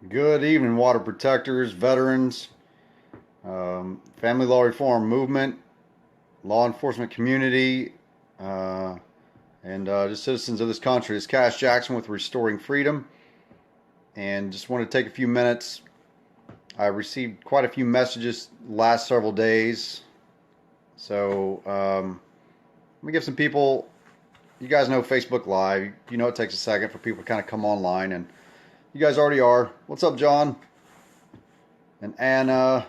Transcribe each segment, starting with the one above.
Good evening, water protectors, veterans, family law reform movement, law enforcement community, uh, and just citizens of this country. It's Cash Jackson with Restoring Freedom, and just want to take a few minutes. I received quite a few messages last several days, so let me give some people. You guys know Facebook Live. You know it takes a second for people to kind of come online, and you guys already are. What's up, John and Anna?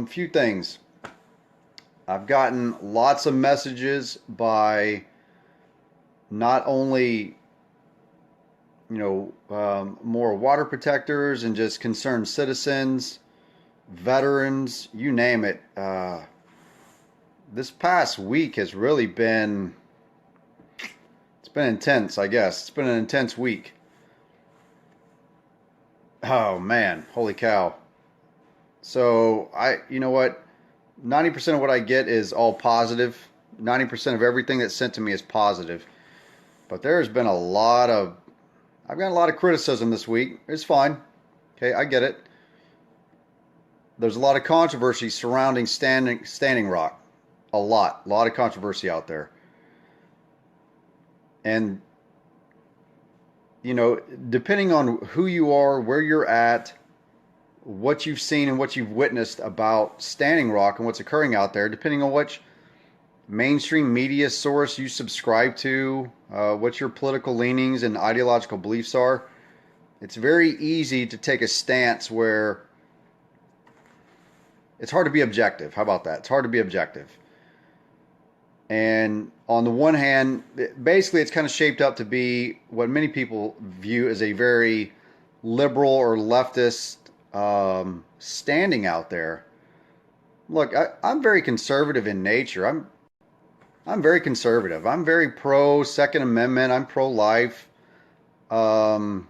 Few things. I've gotten lots of messages by not only, more water protectors and just concerned citizens, veterans, you name it. This past week has really it's been intense, I guess. It's been an intense week. Oh man, holy cow. So you know what? 90% of what I get is all positive. 90% of everything that's sent to me is positive. But there's been I've got a lot of criticism this week. It's fine. Okay, I get it. There's a lot of controversy surrounding Standing Rock. A lot of controversy out there. And, depending on who you are, where you're at, what you've seen and what you've witnessed about Standing Rock and what's occurring out there, depending on which mainstream media source you subscribe to, what your political leanings and ideological beliefs are, it's very easy to take a stance where it's hard to be objective. How about that? It's hard to be objective. And on the one hand, basically it's kind of shaped up to be what many people view as a very liberal or leftist standing out there. Look, I'm very conservative in nature. I'm very conservative. I'm very pro Second Amendment. I'm pro life. I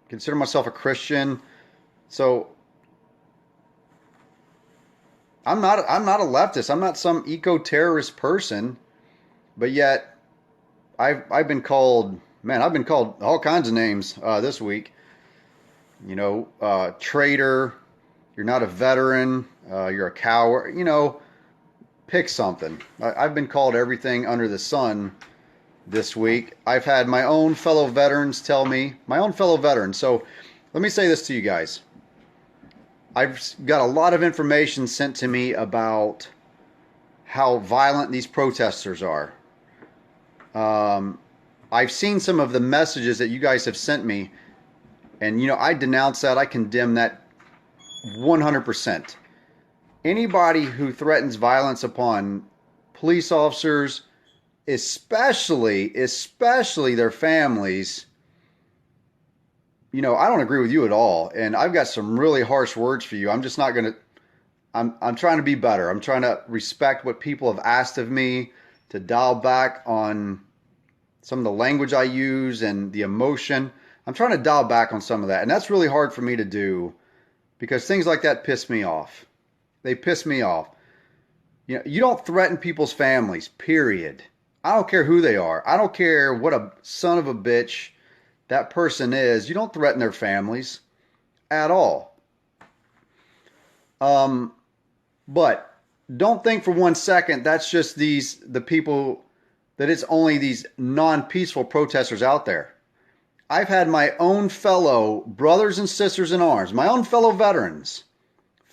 consider myself a Christian. So I'm not a leftist. I'm not some eco-terrorist person. But yet I've been called all kinds of names this week. Traitor, you're not a veteran, you're a coward, pick something. I've been called everything under the sun this week. I've had my own fellow veterans tell me, So let me say this to you guys. I've got a lot of information sent to me about how violent these protesters are. I've seen some of the messages that you guys have sent me. And, I denounce that. I condemn that 100%. Anybody who threatens violence upon police officers, especially their families, I don't agree with you at all. And I've got some really harsh words for you. I'm just not going to, I'm trying to be better. I'm trying to respect what people have asked of me, to dial back on some of the language I use and the emotion. I'm trying to dial back on some of that. And that's really hard for me to do because things like that piss me off. They piss me off. You don't threaten people's families, period. I don't care who they are. I don't care what a son of a bitch that person is. You don't threaten their families at all. But don't think for 1 second that's just the people, that it's only these non-peaceful protesters out there. I've had my own fellow brothers and sisters in arms, my own fellow veterans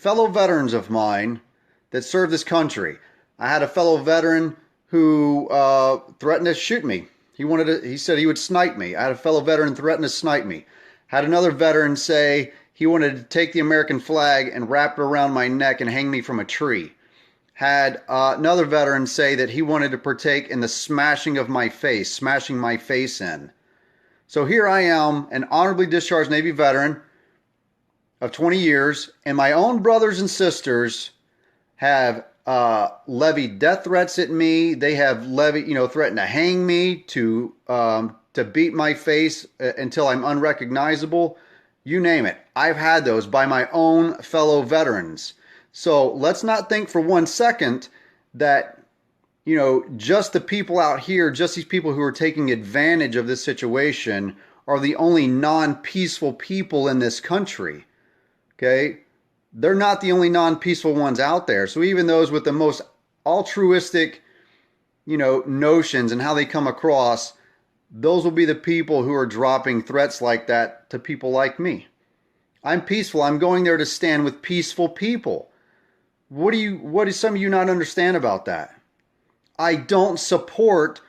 of mine that served this country. I had a fellow veteran who threatened to shoot me. He said he would snipe me. I had a fellow veteran threaten to snipe me. Had another veteran say he wanted to take the American flag and wrap it around my neck and hang me from a tree. Had another veteran say that he wanted to partake in the smashing my face in. So here I am, an honorably discharged Navy veteran of 20 years, and my own brothers and sisters have levied death threats at me. They have threatened to hang me, to beat my face until I'm unrecognizable. You name it. I've had those by my own fellow veterans. So let's not think for 1 second that just the people out here, just these people who are taking advantage of this situation are the only non-peaceful people in this country. Okay? They're not the only non-peaceful ones out there. So even those with the most altruistic, notions and how they come across, those will be the people who are dropping threats like that to people like me. I'm peaceful. I'm going there to stand with peaceful people. What do some of you not understand about that? I don't support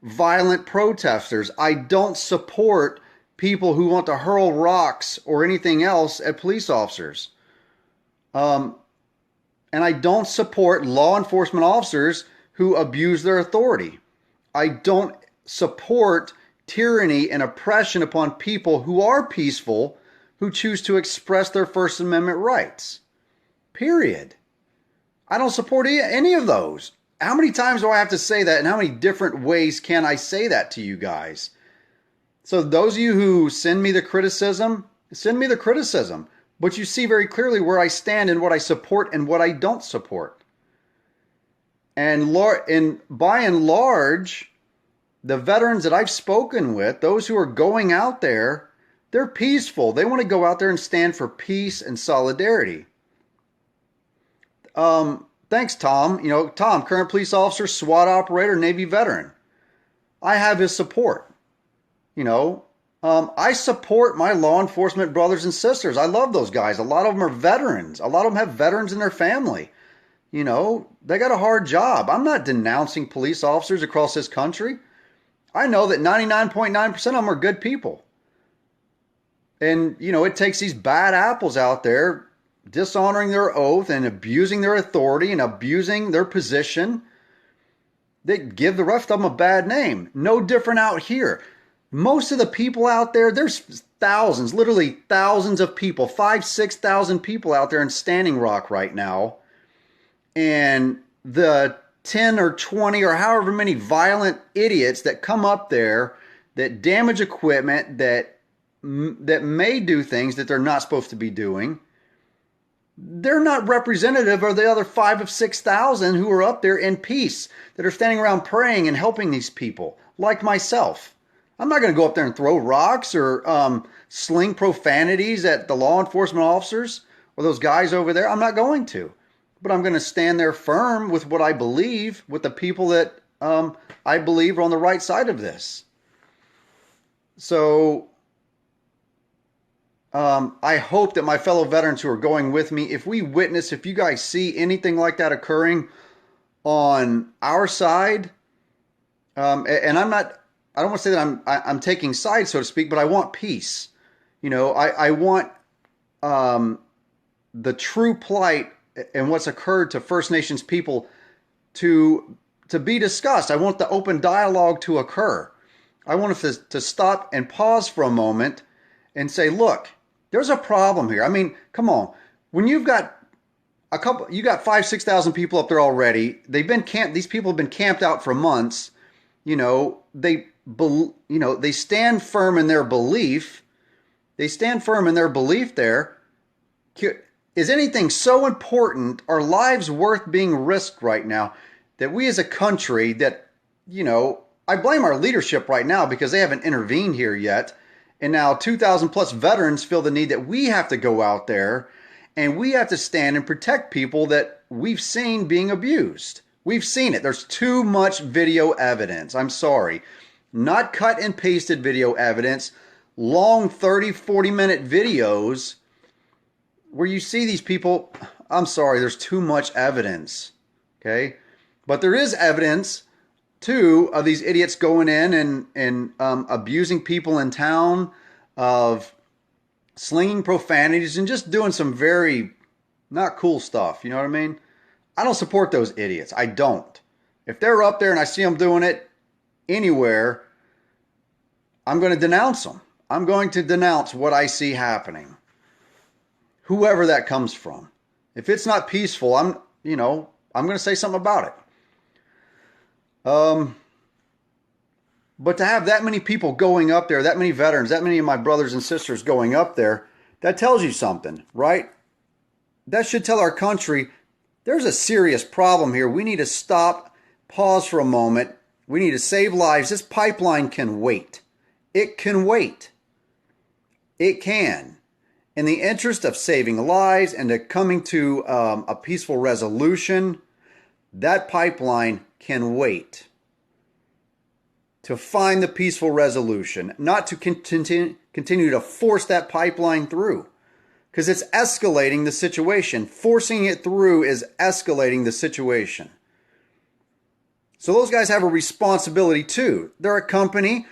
violent protesters. I don't support people who want to hurl rocks or anything else at police officers. And I don't support law enforcement officers who abuse their authority. I don't support tyranny and oppression upon people who are peaceful, who choose to express their First Amendment rights. Period. I don't support any of those. How many times do I have to say that, and how many different ways can I say that to you guys? So those of you who send me the criticism, send me the criticism. But you see very clearly where I stand and what I support and what I don't support. And by and large, the veterans that I've spoken with, those who are going out there, they're peaceful. They want to go out there and stand for peace and solidarity. Thanks, Tom. Tom, current police officer, SWAT operator, Navy veteran. I have his support. I support my law enforcement brothers and sisters. I love those guys. A lot of them are veterans. A lot of them have veterans in their family. They got a hard job. I'm not denouncing police officers across this country. I know that 99.9% of them are good people. And, it takes these bad apples out there dishonoring their oath and abusing their authority and abusing their position. They give the rest of them a bad name. No different out here. Most of the people out there, there's thousands, literally thousands of people, 5,000, 6,000 people out there in Standing Rock right now. And the 10 or 20 or however many violent idiots that come up there that damage equipment, that may do things that they're not supposed to be doing, they're not representative of the other 5,000 or 6,000 who are up there in peace, that are standing around praying and helping these people, like myself. I'm not going to go up there and throw rocks or sling profanities at the law enforcement officers or those guys over there. I'm not going to. But I'm going to stand there firm with what I believe, with the people that I believe are on the right side of this. So I hope that my fellow veterans who are going with me, if you guys see anything like that occurring on our side, and I don't want to say that I'm taking sides, so to speak, but I want peace. I want the true plight and what's occurred to First Nations people to be discussed. I want the open dialogue to occur. I want to stop and pause for a moment and say, look, there's a problem here. I mean, come on. When you've got you got 5,000, 6,000 people up there already. These people have been camped out for months. They stand firm in their belief. They stand firm in their belief there. Is anything so important, are lives worth being risked right now, that we as a country that, I blame our leadership right now because they haven't intervened here yet. And now 2,000 plus veterans feel the need that we have to go out there and we have to stand and protect people that we've seen being abused. We've seen it. There's too much video evidence. I'm sorry. Not cut and pasted video evidence, long 30, 40-minute videos where you see these people. I'm sorry, there's too much evidence. Okay? But there is evidence, too, of these idiots going in and abusing people in town, of slinging profanities and just doing some very not cool stuff. You know what I mean? I don't support those idiots. I don't. If they're up there and I see them doing it anywhere, I'm going to denounce them. I'm going to denounce what I see happening, whoever that comes from. If it's not peaceful, I'm going to say something about it. But to have that many people going up there, that many veterans, that many of my brothers and sisters going up there, that tells you something, right? That should tell our country there's a serious problem here. We need to stop pause for a moment. We need to save lives. This pipeline can wait. It can wait. It can. In the interest of saving lives and to coming to a peaceful resolution, that pipeline can wait. To find the peaceful resolution, not to continue to force that pipeline through, because it's escalating the situation. Forcing it through is escalating the situation. So those guys have a responsibility too. They're a company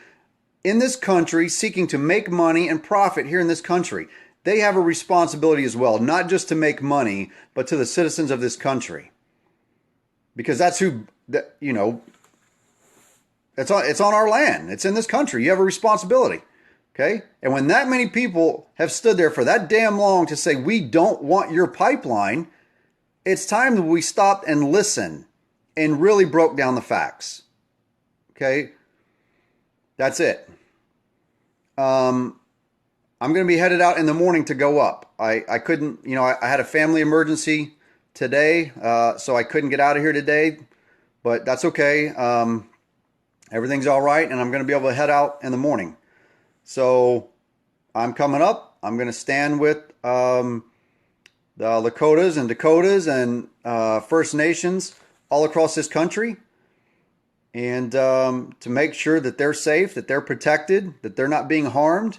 in this country seeking to make money and profit here in this country. They have a responsibility as well, not just to make money, but to the citizens of this country. Because that's who, you know, it's on our land. It's in this country. You have a responsibility. Okay? And when that many people have stood there for that damn long to say, we don't want your pipeline, it's time that we stopped and listened and really broke down the facts. Okay? That's it. I'm going to be headed out in the morning to go up. I couldn't, you know, I had a family emergency today, so I couldn't get out of here today, but that's okay. Everything's all right, and I'm going to be able to head out in the morning. So I'm coming up. I'm going to stand with the Lakotas and Dakotas and First Nations all across this country, and to make sure that they're safe, that they're protected, that they're not being harmed.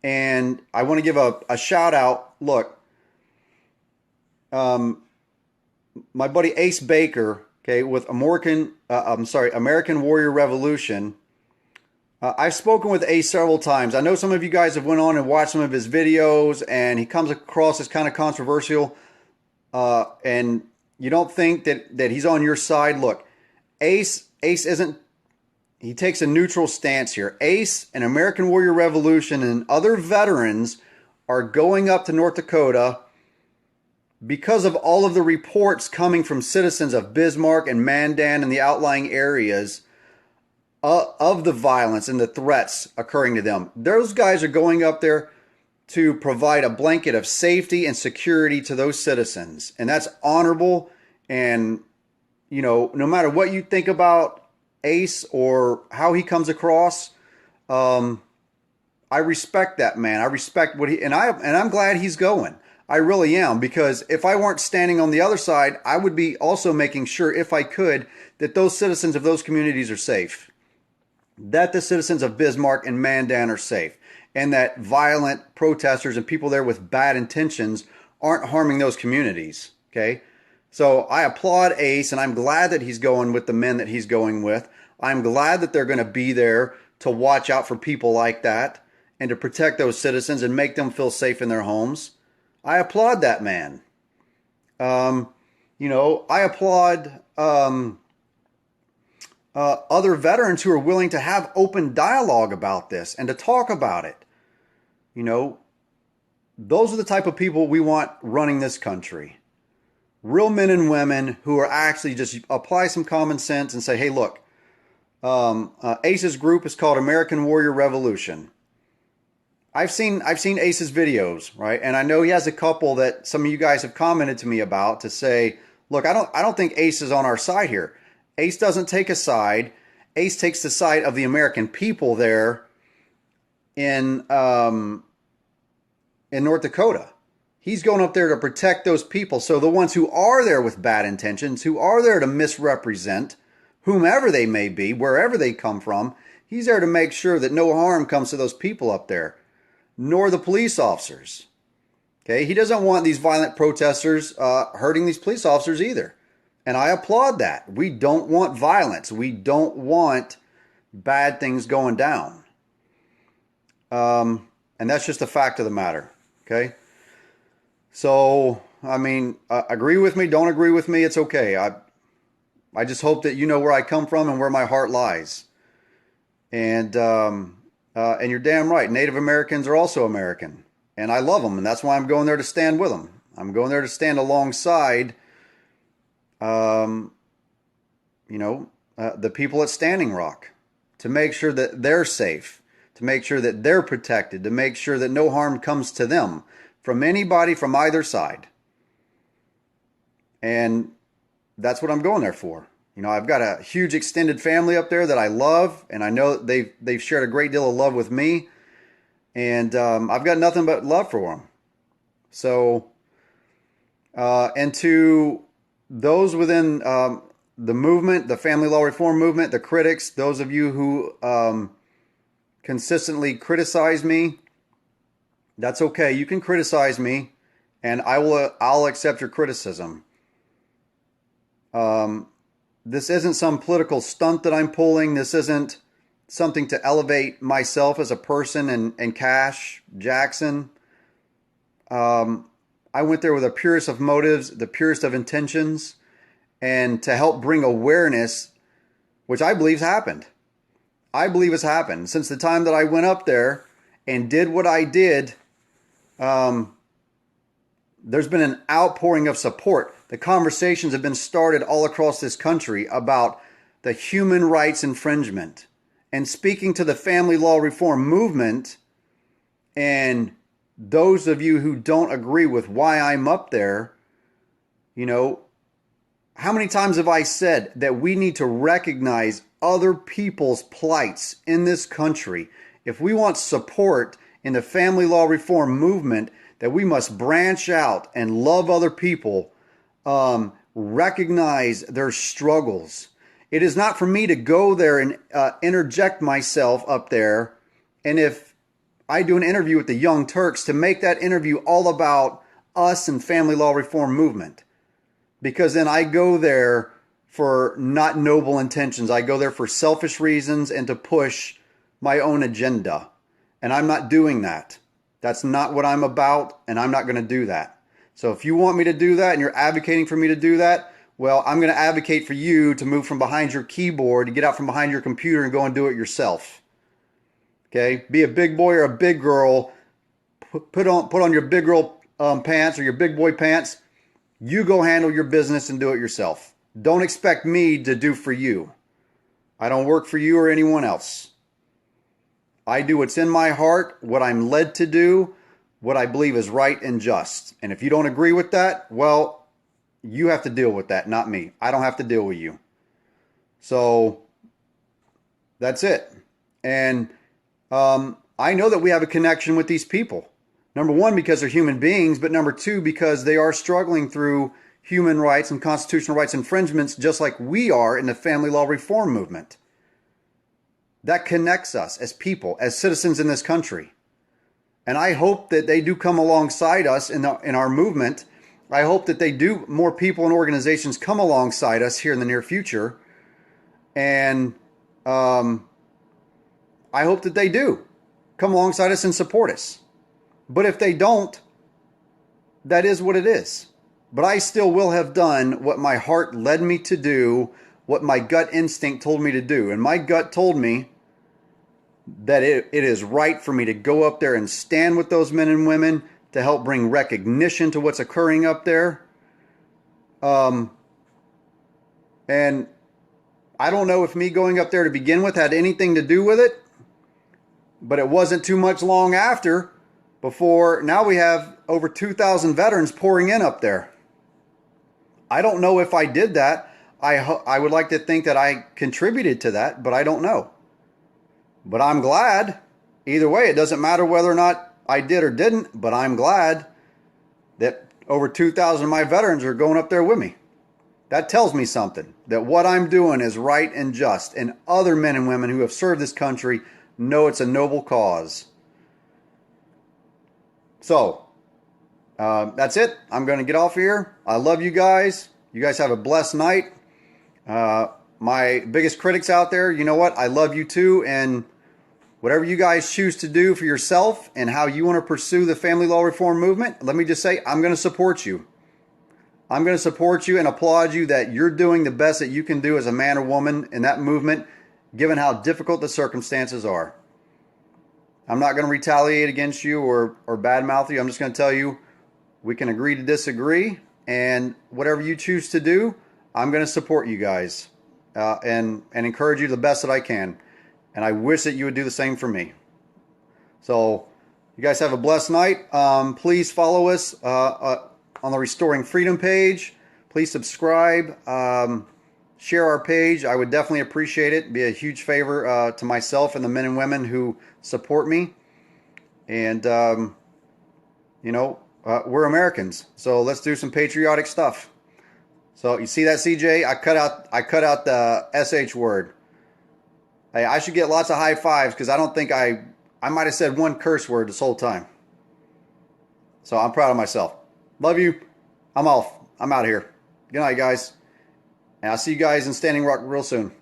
And I want to give a shout out. Look, my buddy Ace Baker, okay, with American Warrior Revolution. I've spoken with Ace several times. I know some of you guys have went on and watched some of his videos, and he comes across as kind of controversial. And you don't think that he's on your side. Look, Ace isn't. He takes a neutral stance here. Ace and American Warrior Revolution and other veterans are going up to North Dakota because of all of the reports coming from citizens of Bismarck and Mandan and the outlying areas of the violence and the threats occurring to them. Those guys are going up there to provide a blanket of safety and security to those citizens. And that's honorable. And, you know, no matter what you think about Ace or how he comes across, I respect that man. I respect what I'm glad he's going. I really am, because if I weren't standing on the other side, I would be also making sure, if I could, that those citizens of those communities are safe, that the citizens of Bismarck and Mandan are safe, and that violent protesters and people there with bad intentions aren't harming those communities. Okay. So I applaud Ace, and I'm glad that he's going with the men that he's going with. I'm glad that they're going to be there to watch out for people like that and to protect those citizens and make them feel safe in their homes. I applaud that man. You know, I applaud other veterans who are willing to have open dialogue about this and to talk about it. You know, those are the type of people we want running this country. Real men and women who are actually just apply some common sense and say, hey, look, Ace's group is called American Warrior Revolution. I've seen Ace's videos, right? And I know he has a couple that some of you guys have commented to me about to say, look, I don't think Ace is on our side here. Ace doesn't take a side. Ace takes the side of the American people there in North Dakota. He's going up there to protect those people. So the ones who are there with bad intentions, who are there to misrepresent whomever they may be, wherever they come from, he's there to make sure that no harm comes to those people up there, nor the police officers. Okay, he doesn't want these violent protesters hurting these police officers either. And I applaud that. We don't want violence. We don't want bad things going down. And that's just a fact of the matter. Okay. So, I mean, agree with me, don't agree with me, it's okay. I just hope that you know where I come from and where my heart lies. And you're damn right. Native Americans are also American. And I love them, and that's why I'm going there to stand with them. I'm going there to stand alongside, the people at Standing Rock, to make sure that they're safe, to make sure that they're protected, to make sure that no harm comes to them from anybody from either side. And that's what I'm going there for. You know, I've got a huge extended family up there that I love, and I know they've shared a great deal of love with me, and I've got nothing but love for them. So, and to those within the movement, the family law reform movement, the critics, those of you who consistently criticize me, that's okay. You can criticize me, and I'll accept your criticism. This isn't some political stunt that I'm pulling. This isn't something to elevate myself as a person and Cash Jackson. I went there with the purest of motives, the purest of intentions, and to help bring awareness, which I believe has happened. I believe has happened. Since the time that I went up there and did what I did, there's been an outpouring of support. The conversations have been started all across this country about the human rights infringement. And speaking to the family law reform movement, and those of you who don't agree with why I'm up there, you know, how many times have I said that we need to recognize other people's plights in this country? If we want support in the family law reform movement, that we must branch out and love other people, recognize their struggles. It is not for me to go there and interject myself up there, and if I do an interview with the Young Turks, to make that interview all about us and family law reform movement. Because then I go there for not noble intentions. I go there for selfish reasons and to push my own agenda. And I'm not doing that. That's not what I'm about, and I'm not going to do that. So if you want me to do that and you're advocating for me to do that, well, I'm going to advocate for you to move from behind your keyboard, to get out from behind your computer and go and do it yourself. Okay? Be a big boy or a big girl. Put on your big girl pants or your big boy pants. You go handle your business and do it yourself. Don't expect me to do for you. I don't work for you or anyone else. I do what's in my heart, what I'm led to do, what I believe is right and just. And if you don't agree with that, well, you have to deal with that, not me. I don't have to deal with you. So that's it. And I know that we have a connection with these people. Number one, because they're human beings, but number two, because they are struggling through human rights and constitutional rights infringements just like we are in the family law reform movement. That connects us as people, as citizens in this country. And I hope that they do come alongside us in our movement. I hope that more people and organizations come alongside us here in the near future. And I hope that they do come alongside us and support us. But if they don't, that is what it is. But I still will have done what my heart led me to do, what my gut instinct told me to do. And my gut told me that it is right for me to go up there and stand with those men and women to help bring recognition to what's occurring up there. And I don't know if me going up there to begin with had anything to do with it, but it wasn't too much long after before now we have over 2,000 veterans pouring in up there. I don't know if I did that. I would like to think that I contributed to that, but I don't know. But I'm glad. Either way, it doesn't matter whether or not I did or didn't, but I'm glad that over 2,000 of my veterans are going up there with me. That tells me something, that what I'm doing is right and just, and other men and women who have served this country know it's a noble cause. So, that's it. I'm going to get off here. I love you guys. You guys have a blessed night. My biggest critics out there, you know what? I love you too, and whatever you guys choose to do for yourself and how you want to pursue the family law reform movement, let me just say, I'm going to support you. I'm going to support you and applaud you that you're doing the best that you can do as a man or woman in that movement, given how difficult the circumstances are. I'm not going to retaliate against you or badmouth you. I'm just going to tell you we can agree to disagree, and whatever you choose to do, I'm going to support you guys and encourage you the best that I can. And I wish that you would do the same for me. So you guys have a blessed night. Please follow us on the Restoring Freedom page. Please subscribe. share our page. I would definitely appreciate it. It'd be a huge favor to myself and the men and women who support me. And, we're Americans, so let's do some patriotic stuff. So you see that, CJ? I cut out the sh word. Hey, I should get lots of high fives because I don't think I might have said one curse word this whole time. So I'm proud of myself. Love you. I'm off. I'm out of here. Good night, guys. And I'll see you guys in Standing Rock real soon.